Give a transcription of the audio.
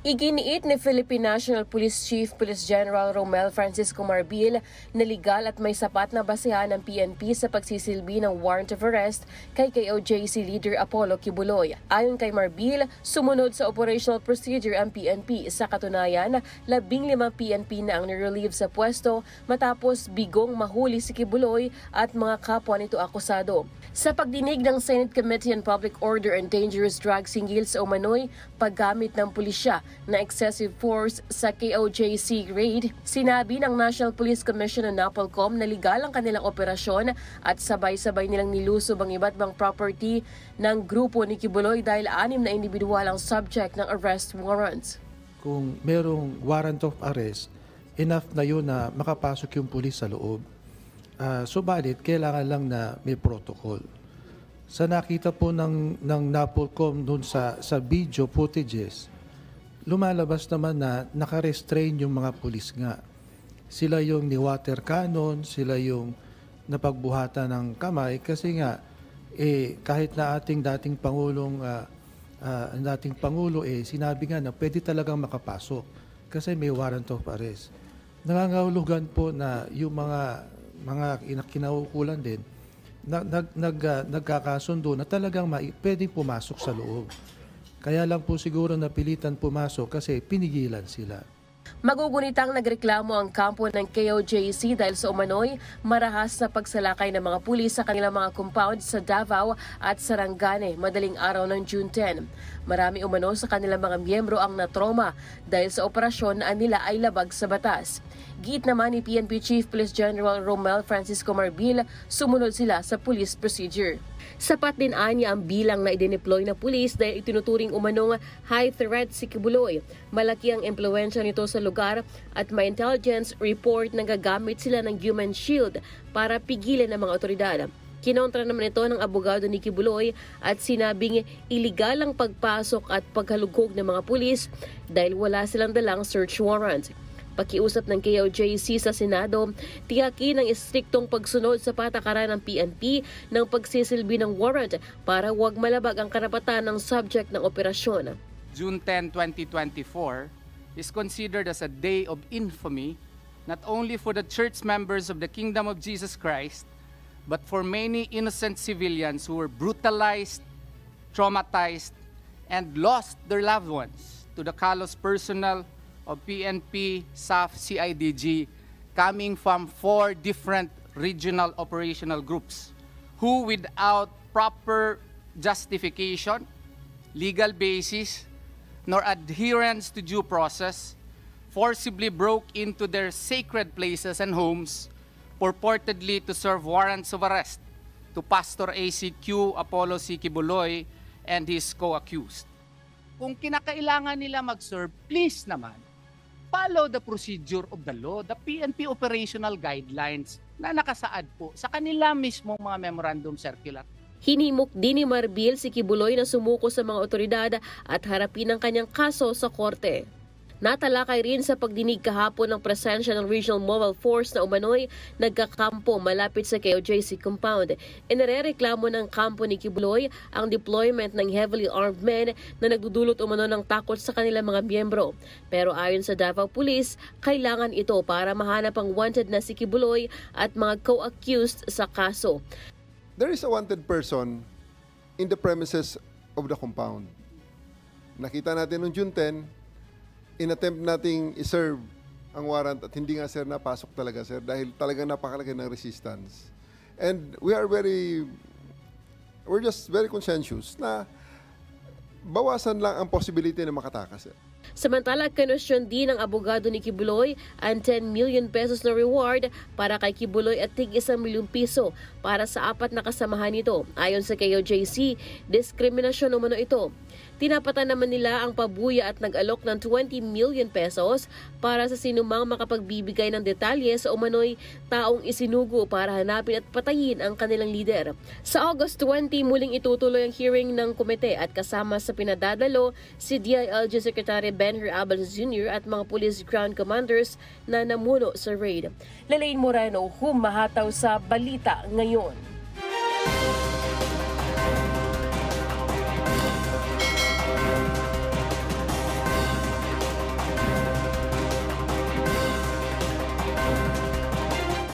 Iginiit ni Philippine National Police Chief Police General Romel Francisco Marbil na legal at may sapat na basehan ng PNP sa pagsisilbi ng warrant of arrest kay KOJC leader Apollo Kibuloy. Ayon kay Marbil, sumunod sa operational procedure ang PNP. Sa katunayan, 15 PNP na ang nirelieve sa pwesto matapos bigong mahuli si Kibuloy at mga kapwa nito akusado. Sa pagdinig ng Senate Committee on Public Order and Dangerous Drugs hinggil sa umano'y paggamit ng pulisya na excessive force sa KOJC raid, sinabi ng National Police Commission o NAPOLCOM na legal ang kanilang operasyon at sabay-sabay nilang nilusob ang iba't ibang property ng grupo ni Kibuloy dahil 6 na individual ang subject ng arrest warrants. Kung merong warrant of arrest, enough na yun na makapasok yung pulis sa loob. Subalit, kailangan lang na may protocol. Sa nakita po ng NAPOLCOM doon sa video footages, lumalabas naman na naka-restrain yung mga pulis nga. Sila yung ni-water cannon, sila yung napagbuhatan ng kamay kasi nga kahit na ating dating Pangulo sinabi nga na pwede talagang makapasok kasi may warrant of arrest. Nangangahulugan po na yung mga kinaukulan din nagkakasundo na talagang pwedeng pumasok sa loob. Kaya lang po siguro napilitan pumasok kasi pinigilan sila. Magugunitang nagreklamo ang kampo ng KOJC dahil sa umano'y marahas na pagsalakay ng mga pulis sa kanilang mga compound sa Davao at Sarangani madaling araw ng June 10. Marami umano sa kanilang mga miyembro ang natroma dahil sa operasyon na nila ay labag sa batas. Giit naman ni PNP Chief Police General Romel Francisco Marbil, sumunod sila sa police procedure. Sapat din anya ang bilang na idineploy na pulis dahil itinuturing umanong high threat si Kibuloy. Malaki ang impluwensya nito sa lugar at may intelligence report na gagamit sila ng human shield para pigilan ang mga otoridad. Kinontra naman ito ng abogado ni Kibuloy at sinabing iligal ang pagpasok at paghalugog ng mga pulis dahil wala silang dalang search warrant. Pakiusap ng KOJC sa Senado, tiyakin ang istriktong pagsunod sa patakaran ng PNP ng pagsisilbi ng warrant para huwag malabag ang karapatan ng subject ng operasyon. June 10, 2024 is considered as a day of infamy not only for the church members of the Kingdom of Jesus Christ, but for many innocent civilians who were brutalized, traumatized, and lost their loved ones to the callous personnel of PNP, SAF, CIDG, coming from 4 different regional operational groups who without proper justification, legal basis, nor adherence to due process, forcibly broke into their sacred places and homes, purportedly to serve warrants of arrest to Pastor ACQ Apollo C. Kibuloy and his co-accused. Kung kinakailangan nila mag-serve, please naman, follow the procedure of the law, the PNP operational guidelines na nakasaad po sa kanila mismong mga memorandum circular. Hinimok din ni Marbil si Kibuloy na sumuko sa mga otoridad at harapin ang kanyang kaso sa korte. Natalakay rin sa pagdinig kahapon ng presensya ng Regional Mobile Force na umano'y nagkakampo malapit sa KOJC compound. Inirereklamo ng kampo ni Kibuloy ang deployment ng heavily armed men na nagdudulot umano ng takot sa kanilang mga miyembro. Pero ayon sa Davao Police, kailangan ito para mahanap ang wanted na si Kibuloy at mga co-accused sa kaso. There is a wanted person in the premises of the compound. Nakita natin noong June 10, in-attempt nating i-serve ang warrant at hindi nga sir napasok talaga sir dahil talagang napakalaki ng resistance. And we're just very conscientious na bawasan lang ang possibility na makatakas sir. Samantala, kinwestiyon din ng abogado ni Kibuloy ang 10 million pesos na reward para kay Kibuloy at tig 1 milyong piso para sa 4 na kasamahan nito. Ayon sa KOJC, diskriminasyon umano ito. Tinapatan naman nila ang pabuya at nag-alok ng 20 million pesos para sa sinumang makapagbibigay ng detalye sa umano'y taong isinugo para hanapin at patayin ang kanilang lider. Sa August 20, muling itutuloy ang hearing ng komite at kasama sa pinadadalo si DILG Secretary Benher Abalos Jr. at mga police ground commanders na namuno sa raid. Lalaine Moreno, humahataw sa Balita Ngayon.